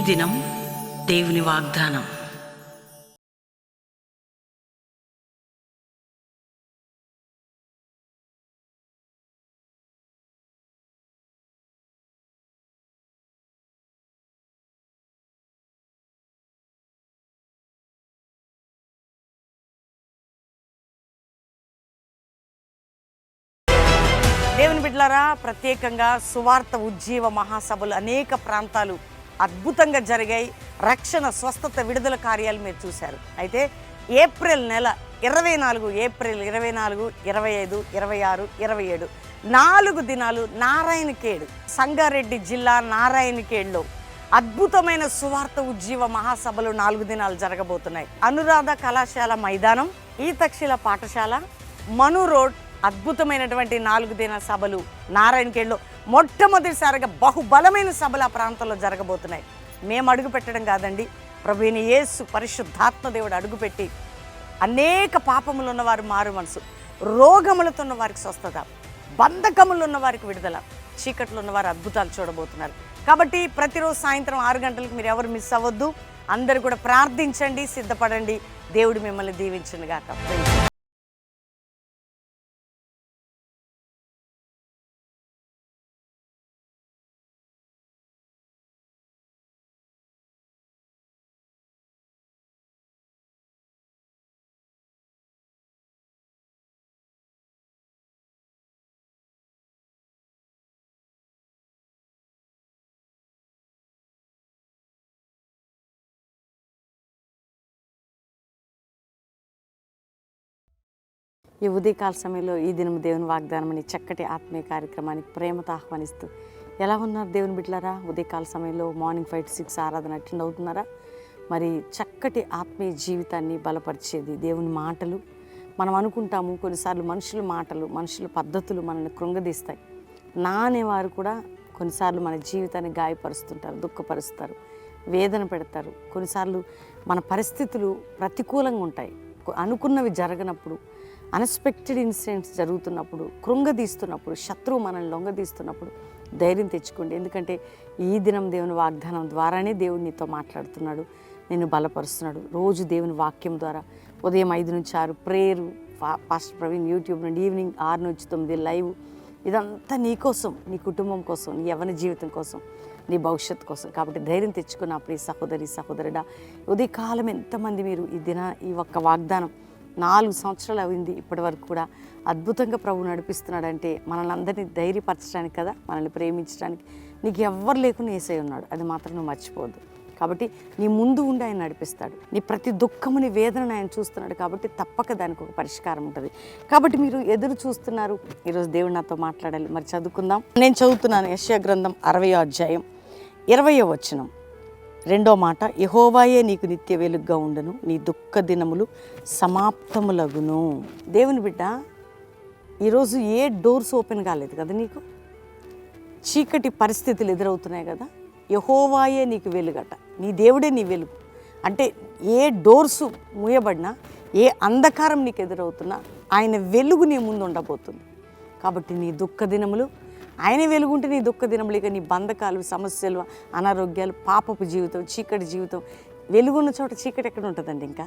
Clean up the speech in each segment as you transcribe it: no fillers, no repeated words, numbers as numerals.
దినం దేవుని వాగ్దానం. దేవుని బిడ్డలారా, ప్రత్యేకంగా సువార్త ఉజ్జీవ మహాసభలు అనేక ప్రాంతాలు అద్భుతంగా జరిగాయి. రక్షణ, స్వస్థత, విడుదల కార్యాలు మీరు చూశారు. అయితే ఏప్రిల్ నెల 24, ఏప్రిల్ 24, 25, 26, 27 4 దినాలు నారాయణఖేడ్, సంగారెడ్డి జిల్లా నారాయణఖేడ్లో అద్భుతమైన సువార్త ఉజ్జీవ మహాసభలు 4 దినాలు జరగబోతున్నాయి. అనురాధ కళాశాల మైదానం, ఈతక్షిల పాఠశాల, మను రోడ్, అద్భుతమైనటువంటి 4 దినాల సభలు నారాయణఖేడ్లో మొట్టమొదటిసారిగా బహుబలమైన సభలు ఆ ప్రాంతంలో జరగబోతున్నాయి. మేము అడుగు పెట్టడం కాదండి, ప్రభువైన యేసు పరిశుద్ధాత్మ దేవుడు అడుగుపెట్టి అనేక పాపములు ఉన్నవారు మారు మనసు, రోగములతో ఉన్న వారికి స్వస్థత, బంధకములు ఉన్న వారికి విడుదల, చీకట్లో ఉన్నవారు అద్భుతాలు చూడబోతున్నారు. కాబట్టి ప్రతిరోజు సాయంత్రం 6 గంటలకు మీరు ఎవరు మిస్ అవ్వద్దు. అందరూ కూడా ప్రార్థించండి, సిద్ధపడండి. దేవుడు మిమ్మల్ని దీవించును గాక. ఈ ఉదయకాల సమయంలో ఈ దినం దేవుని వాగ్దానం అని చక్కటి ఆత్మీయ కార్యక్రమానికి ప్రేమతో ఆహ్వానిస్తూ ఎలా ఉన్నారు దేవుని బిడ్డలారా? ఉదయకాల సమయంలో మార్నింగ్ 5 to 6 ఆరాధన అటెండ్ అవుతున్నారా? మరి చక్కటి ఆత్మీయ జీవితాన్ని బలపరిచేది దేవుని మాటలు. మనం అనుకుంటాము కొన్నిసార్లు మనుషుల మాటలు, మనుషుల పద్ధతులు మనల్ని కృంగదీస్తాయి. నా అనేవారు కూడా కొన్నిసార్లు మన జీవితాన్ని గాయపరుస్తుంటారు, దుఃఖపరుస్తారు, వేదన పెడతారు. కొన్నిసార్లు మన పరిస్థితులు ప్రతికూలంగా ఉంటాయి. అనుకున్నవి జరగనప్పుడు, అన్ఎక్స్పెక్టెడ్ ఇన్సిడెంట్స్ జరుగుతున్నప్పుడు, కృంగదీస్తున్నప్పుడు, శత్రువు మనల్ని లొంగదీస్తున్నప్పుడు ధైర్యం తెచ్చుకోండి. ఎందుకంటే ఈ దినం దేవుని వాగ్దానం ద్వారానే దేవుడు నీతో మాట్లాడుతున్నాడు, నిన్ను బలపరుస్తున్నాడు. రోజు దేవుని వాక్యం ద్వారా ఉదయం 5 నుంచి 6 ప్రేయరు, పాస్టర్ ప్రవీణ్ యూట్యూబ్ నుండి ఈవినింగ్ 6 నుంచి 9 లైవ్. ఇదంతా నీ కోసం, నీ కుటుంబం కోసం, నీ యవ్వన జీవితం కోసం, నీ భవిష్యత్తు కోసం. కాబట్టి ధైర్యం తెచ్చుకున్నప్పుడు ఈ సహోదరి సహోదరుడా, ఉదయకాలం ఎంతమంది మీరు ఈ ఒక్క వాగ్దానం 4 సంవత్సరాలు అయింది ఇప్పటి వరకు కూడా అద్భుతంగా ప్రభు నడిపిస్తున్నాడంటే మనల్ని అందరినీ ధైర్యపరచడానికి కదా, మనల్ని ప్రేమించడానికి. నీకు ఎవ్వరు లేకుండా యేసయ్య ఉన్నాడు, అది మాత్రం నువ్వు మర్చిపోవద్దు. కాబట్టి నీ ముందు ఉండి ఆయన నడిపిస్తాడు. నీ ప్రతి దుఃఖముని, వేదనను ఆయన చూస్తున్నాడు. కాబట్టి తప్పక దానికి ఒక పరిష్కారం ఉంటుంది. కాబట్టి మీరు ఎదురు చూస్తున్నారు. ఈరోజు దేవుడు నాతో మాట్లాడాలి. మరి చదువుకుందాం. నేను చదువుతున్నాను యెషయా గ్రంథం 60వ అధ్యాయం 20వ వచనం. 2వ మాట, యెహోవాయే నీకు నిత్య వెలుగ్గా ఉండును, నీ దుఃఖ దినములు సమాప్తములగును. దేవుని బిడ్డ, ఈరోజు ఏ డోర్స్ ఓపెన్ కాలేదు కదా నీకు, చీకటి పరిస్థితులు ఎదురవుతున్నాయి కదా. యెహోవాయే నీకు వెలుగట, నీ దేవుడే నీ వెలుగు. అంటే ఏ డోర్సు మూయబడినా, ఏ అంధకారం నీకు ఎదురవుతున్నా ఆయన వెలుగు నీ ముందు ఉండబోతుంది. కాబట్టి నీ దుఃఖ దినములు, ఆయన వెలుగుంటే నీ దుఃఖ దినములు, ఇక నీ బంధకాలు, సమస్యలు, అనారోగ్యాలు, పాపపు జీవితం, చీకటి జీవితం, వెలుగున్న చోట చీకటి ఎక్కడ ఉంటుందండి? ఇంకా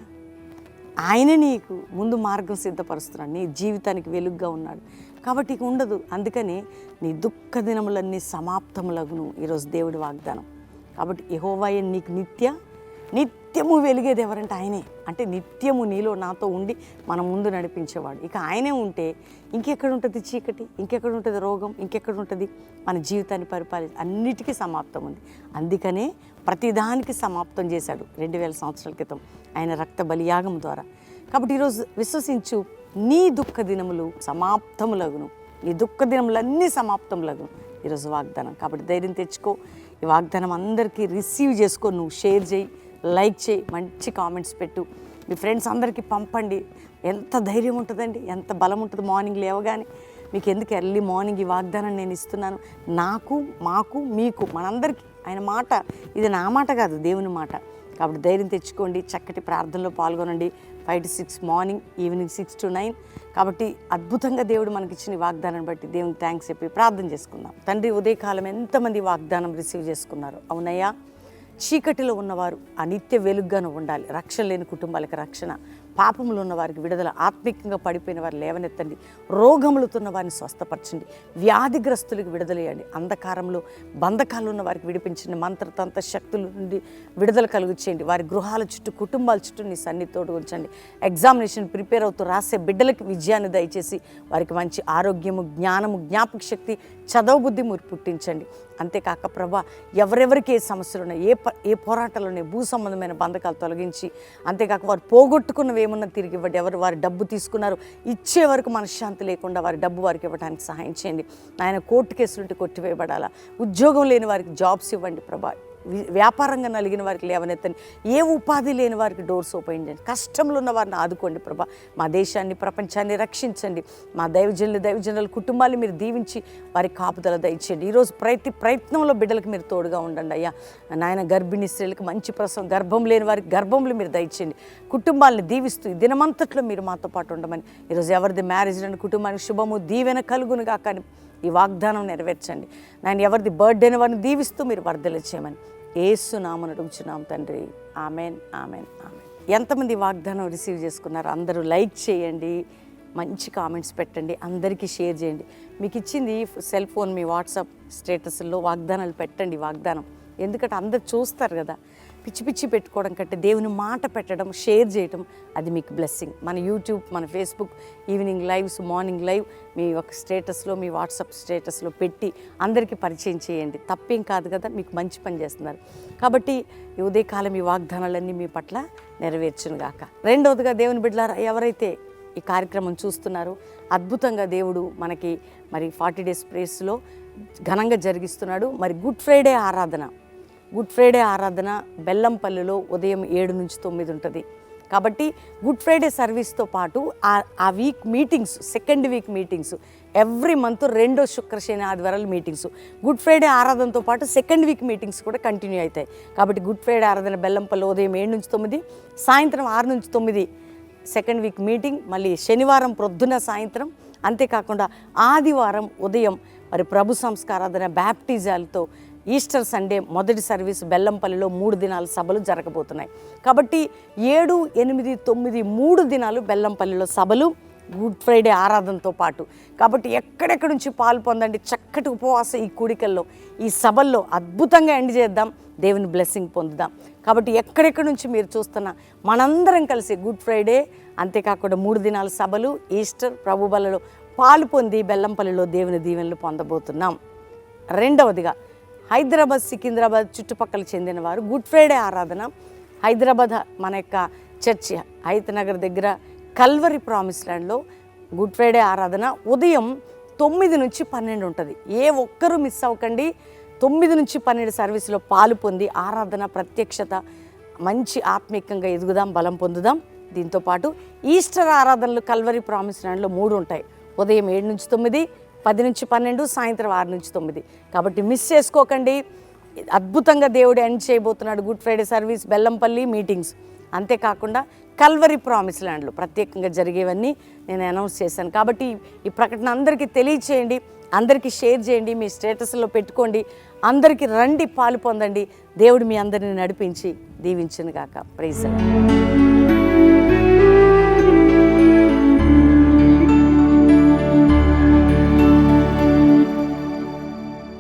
ఆయనే నీకు ముందు మార్గం సిద్ధపరుస్తున్నాడు, నీ జీవితానికి వెలుగుగా ఉన్నాడు. కాబట్టి ఇక ఉండదు. అందుకని నీ దుఃఖ దినములన్నీ సమాప్తములగును, ఈరోజు దేవుడి వాగ్దానం. కాబట్టి యెహోవాయే నీకు నిత్యము వెలిగేది ఎవరంటే ఆయనే. అంటే నిత్యము నీలో నాతో ఉండి మన ముందు నడిపించేవాడు. ఇక ఆయనే ఉంటే ఇంకెక్కడ ఉంటుంది చీకటి, ఇంకెక్కడ ఉంటుంది రోగం, ఇంకెక్కడ ఉంటుంది మన జీవితాన్ని అన్నిటికీ సమాప్తం ఉంది. అందుకనే ప్రతిదానికి సమాప్తం చేశాడు 2000 సంవత్సరాల క్రితం ఆయన రక్త బలియాగం ద్వారా. కాబట్టి ఈరోజు విశ్వసించు, నీ దుఃఖ దినములు సమాప్తములగును, నీ దుఃఖ దినములన్నీ సమాప్తములగును, ఈరోజు వాగ్దానం. కాబట్టి ధైర్యం తెచ్చుకో. ఈ వాగ్దానం అందరికీ రిసీవ్ చేసుకో. నువ్వు షేర్ చేయి, లైక్ చేయి, మంచి కామెంట్స్ పెట్టు, మీ ఫ్రెండ్స్ అందరికీ పంపండి. ఎంత ధైర్యం ఉంటుందండి, ఎంత బలం ఉంటుంది. మార్నింగ్ లేవగానే మీకు ఎందుకు ఎర్లీ మార్నింగ్ ఈ వాగ్దానం నేను ఇస్తున్నాను, నాకు, మాకు, మీకు, మనందరికీ. ఆయన మాట ఇది నా మాట కాదు, దేవుని మాట. కాబట్టి ధైర్యం తెచ్చుకోండి, చక్కటి ప్రార్థనలో పాల్గొనండి. 5 to 6 మార్నింగ్, ఈవినింగ్ 6 to 9. కాబట్టి అద్భుతంగా దేవుడు మనకిచ్చిన వాగ్దానాన్ని బట్టి దేవునికి థ్యాంక్స్ చెప్పి ప్రార్థన చేసుకుందాం. తండ్రి, ఉదయకాలం ఎంతమంది వాగ్దానం రిసీవ్ చేసుకున్నారు? అవునయ్యా, చీకటిలో ఉన్నవారు ఆ నిత్య వెలుగుగాను ఉండాలి. రక్షణ లేని కుటుంబాలకు రక్షణ, పాపములు ఉన్న వారికి విడుదల, ఆత్మికంగా పడిపోయిన వారు లేవనెత్తండి, రోగములతో ఉన్న వారిని స్వస్థపరచండి, వ్యాధిగ్రస్తులకు విడుదలయ్యండి, అంధకారంలో బంధకాలు ఉన్న వారికి విడిపించండి, మంత్రతంత్ర శక్తుల నుండి విడుదల కలుగు చేయండి, వారి గృహాల చుట్టూ కుటుంబాల చుట్టూ నీ సన్నిధితోడు ఉంచండి. ఎగ్జామినేషన్ ప్రిపేర్ అవుతూ రాసే బిడ్డలకు విజయాన్ని దయచేసి వారికి మంచి ఆరోగ్యము, జ్ఞానము, జ్ఞాపక శక్తి, చదవ బుద్ధి మీరు పుట్టించండి. అంతేకాక ప్రభా, ఎవరెవరికి ఏ సమస్యలు ఉన్నాయి, ఏ పోరాటాలు ఉన్నాయి, భూ సంబంధమైన బంధకాలు తొలగించి, అంతేకాక వారు పోగొట్టుకున్నవి ఏమన్నా తిరిగి ఇవ్వండి. ఎవరు వారి డబ్బు తీసుకున్నారు ఇచ్చే వరకు మనశ్శాంతి లేకుండా వారి డబ్బు వారికి ఇవ్వడానికి సహాయం చేయండి. ఆయన కోర్టు కేసులుంటే కొట్టివేయబడాలా, ఉద్యోగం లేని వారికి జాబ్స్ ఇవ్వండి ప్రభా, వ్యాపారంగా నలిగిన వారికి లేవనెత్తండి, ఏ ఉపాధి లేని వారికి డోర్స్ ఓపెన్ చేయండి, కష్టంలో ఉన్న వారిని ఆదుకోండి ప్రభా. మా దేశాన్ని, ప్రపంచాన్ని రక్షించండి. మా దైవజనుల కుటుంబాన్ని మీరు దీవించి వారి కాపుదల దయచేయండి. ఈరోజు ప్రతి ప్రయత్నంలో బిడ్డలకు మీరు తోడుగా ఉండండి అయ్యా. నాయన గర్భిణీ స్త్రీలకు మంచి ప్రసవం, గర్భం లేని వారికి గర్భంలో మీరు దయచేయండి. కుటుంబాలను దీవిస్తూ ఈ దినమంతట్లో మీరు మాతో పాటు ఉండమని, ఈరోజు ఎవరిది మ్యారేజ్ లేని కుటుంబానికి శుభము, దీవెన కలుగునుగా కానీ ఈ వాగ్దానం నెరవేర్చండి. నేను ఎవరిది బర్త్డేని వారిని దీవిస్తూ మీరు వర్ధలు చేయమని యేసు నామమున అడుగుచున్నాం తండ్రి. Amen, amen, amen. ఎంతమంది వాగ్దానం రిసీవ్ చేసుకున్నారు? అందరూ లైక్ చేయండి, మంచి కామెంట్స్ పెట్టండి, అందరికీ షేర్ చేయండి. మీకు ఇచ్చింది సెల్ ఫోన్, మీ వాట్సాప్ స్టేటస్లో వాగ్దానాలు పెట్టండి. వాగ్దానం ఎందుకంటే అందరు చూస్తారు కదా, పిచ్చి పిచ్చి పెట్టుకోవడం కంటే దేవుని మాట పెట్టడం, షేర్ చేయడం, అది మీకు బ్లెస్సింగ్. మన యూట్యూబ్, మన Facebook evening lives, morning live మీ ఒక స్టేటస్లో, మీ వాట్సాప్ స్టేటస్లో పెట్టి అందరికీ పరిచయం చేయండి. తప్పేం కాదు కదా, మీకు మంచి పని చేస్తున్నారు కాబట్టి ఈ ఉదయకాలం ఈ వాగ్దానాలన్నీ మీ పట్ల నెరవేర్చునుగాక. రెండవదిగా దేవుని బిడ్డలారా, ఎవరైతే ఈ కార్యక్రమం చూస్తున్నారో, అద్భుతంగా దేవుడు మనకి మరి 40 డేస్ ప్రేస్లో ఘనంగా జరిగిస్తున్నాడు. మరి గుడ్ ఫ్రైడే ఆరాధన బెల్లంపల్లిలో ఉదయం 7 నుంచి 9 ఉంటుంది. కాబట్టి గుడ్ ఫ్రైడే సర్వీస్తో పాటు ఆ week meetings, second week meetings, every month 2వ శుక్ర శని ఆదివారాలు మీటింగ్స్, గుడ్ ఫ్రైడే ఆరాధనతో పాటు సెకండ్ వీక్ మీటింగ్స్ కూడా కంటిన్యూ అవుతాయి. కాబట్టి గుడ్ ఫ్రైడే ఆరాధన బెల్లంపల్లి ఉదయం 7 నుంచి 9, సాయంత్రం 6 నుంచి 9 సెకండ్ వీక్ మీటింగ్, మళ్ళీ శనివారం ప్రొద్దున సాయంత్రం, అంతేకాకుండా ఆదివారం ఉదయం మరి ప్రభు సంస్కారాధన బ్యాప్టిజాలతో ఈస్టర్ సండే మొదటి సర్వీస్ బెల్లంపల్లిలో 3 దినాల సభలు జరగబోతున్నాయి. కాబట్టి 7, 8, 9 3 దినాలు బెల్లంపల్లిలో సభలు గుడ్ ఫ్రైడే ఆరాధనతో పాటు. కాబట్టి ఎక్కడెక్కడి నుంచి పాలు పొందండి. చక్కటి ఉపవాస ఈ కూడికల్లో, ఈ సభల్లో అద్భుతంగా ఎండ్ చేద్దాం, దేవుని బ్లెస్సింగ్ పొందుదాం. కాబట్టి ఎక్కడెక్కడి నుంచి మీరు చూస్తున్న మనందరం కలిసి గుడ్ ఫ్రైడే, అంతేకాకుండా 3 దినాల సభలు, ఈస్టర్ ప్రభు బలలో పాలు పొంది బెల్లంపల్లిలో దేవుని దీవెనలు పొందబోతున్నాం. రెండవదిగా హైదరాబాద్, సికింద్రాబాద్ చుట్టుపక్కల చెందిన వారు గుడ్ ఫ్రైడే ఆరాధన హైదరాబాద్ మన యొక్క చర్చి హైతనగర్ దగ్గర కల్వరి ప్రామిస్ ల్యాండ్లో గుడ్ ఫ్రైడే ఆరాధన ఉదయం 9 నుంచి 12 ఉంటుంది. ఏ ఒక్కరూ మిస్ అవ్వకండి. 9 నుంచి 12 సర్వీసులో పాలు పొంది ఆరాధన, ప్రత్యక్షత, మంచి ఆత్మీకంగా ఎదుగుదాం, బలం పొందుదాం. దీంతోపాటు ఈస్టర్ ఆరాధనలు కల్వరి ప్రామిస్ ల్యాండ్లో 3 ఉంటాయి. ఉదయం 7 నుంచి 9, 10 నుంచి 12, సాయంత్రం 6 నుంచి 9. కాబట్టి మిస్ చేసుకోకండి. అద్భుతంగా దేవుడు ఎండ్ చేయబోతున్నాడు good Friday service, Bellampalli meetings. అంతేకాకుండా కల్వరి ప్రామిస్ ల్యాండ్లో ప్రత్యేకంగా జరిగేవన్నీ నేను అనౌన్స్ చేశాను. కాబట్టి ఈ ప్రకటన అందరికీ తెలియచేయండి, అందరికీ షేర్ చేయండి, మీ స్టేటస్లో పెట్టుకోండి. అందరికీ రండి, పాలు పొందండి. దేవుడు మీ అందరిని నడిపించి దీవించును గాక. Praise the lord.